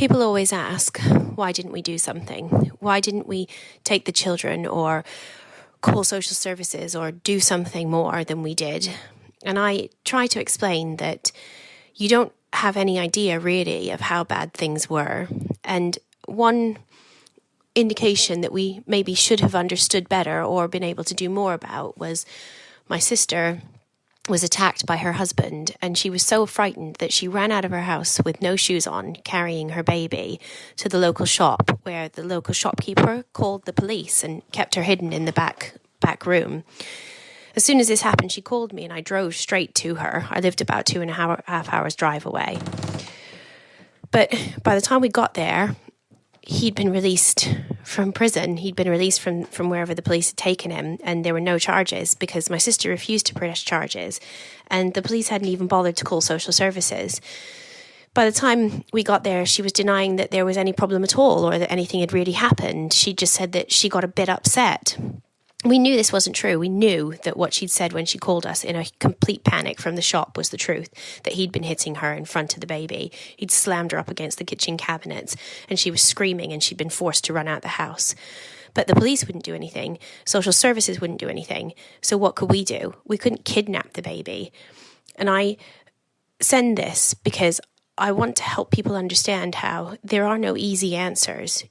People always ask, why didn't we do something? Why didn't we take the children or call social services or do something more than we did? And I try to explain that you don't have any idea really of how bad things were. And one indication that we maybe should have understood better or been able to do more about was my sister was attacked by her husband, and she was so frightened that she ran out of her house with no shoes on, carrying her baby, to the local shop, where the local shopkeeper called the police and kept her hidden in the back room. As soon as this happened, she called me and I drove straight to her. I lived about 2.5 hours drive away. But by the time we got there, he'd been released from prison. He'd been released from wherever the police had taken him, and there were no charges because my sister refused to press charges, and the police hadn't even bothered to call social services. By the time we got there, she was denying that there was any problem at all or that anything had really happened. She just said that she got a bit upset. We knew this wasn't true. We knew that what she'd said when she called us in a complete panic from the shop was the truth, that he'd been hitting her in front of the baby. He'd slammed her up against the kitchen cabinets and she was screaming and she'd been forced to run out the house. But the police wouldn't do anything. Social services wouldn't do anything. So what could we do? We couldn't kidnap the baby. And I send this because I want to help people understand how there are no easy answers.